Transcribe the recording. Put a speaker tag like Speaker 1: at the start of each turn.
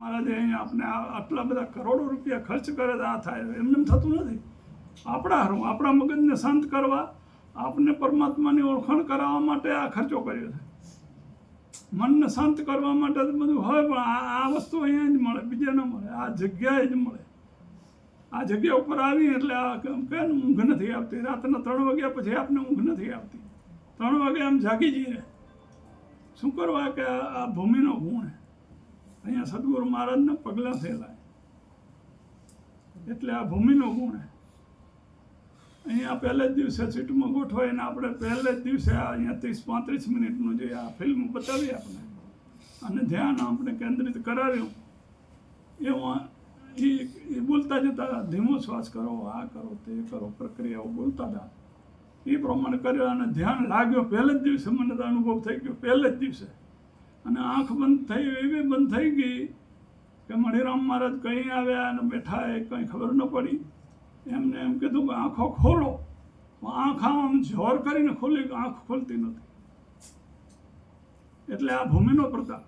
Speaker 1: મહારાજે અહીંયા આપણે આટલા બધા કરોડો રૂપિયા ખર્ચ કરે તો આ થાય, એમને થતું નથી. આપણા હારું, આપણા મગજને શાંત કરવા, આપને પરમાત્માની ઓળખાણ કરાવવા માટે આ ખર્ચો કર્યો છે. મનને શાંત કરવા માટે બધું હવે પણ આ વસ્તુ અહીંયા જ મળે, બીજે ન મળે, આ જગ્યાએ જ મળે. આ જગ્યા ઉપર આવી એટલે આ કહે ને ઊંઘ નથી આવતી. રાતના 3 વાગ્યા પછી આપને ઊંઘ નથી આવતી. 3 વાગે આમ જાગી જઈએ. શું કરવા કે આ ભૂમિનો ગુણ. અહીંયા સદગુરુ મહારાજના પગલાં થયેલા એટલે આ ભૂમિનો ગુણ. અહીંયા પહેલે જ દિવસે સીટમાં ગોઠવાઈને આપણે પહેલે જ દિવસે અહીંયા 30-35 મિનિટનું જે આ ફિલ્મ બતાવી આપણે અને ધ્યાન આપણે કેન્દ્રિત કરાવ્યું એમાં એ બોલતા જતા ધીમો શ્વાસ કરો, આ કરો, તે કરો, પ્રક્રિયાઓ બોલતા હતા. એ પ્રમાણે કર્યો અને ધ્યાન લાગ્યો. પહેલે જ દિવસે મને તો અનુભવ થઈ ગયો, પહેલે જ દિવસે. અને આંખ બંધ થઈ, એવી બંધ થઈ ગઈ કે મણિરામ મહારાજ કંઈ આવ્યા અને બેઠા, એ કંઈ ખબર ન પડી. એમને એમ કીધું કે આંખો ખોલો. આંખ આમ જોર કરીને ખોલી, આંખ ખોલતી નથી. એટલે આ ભૂમિનો પ્રતાપ.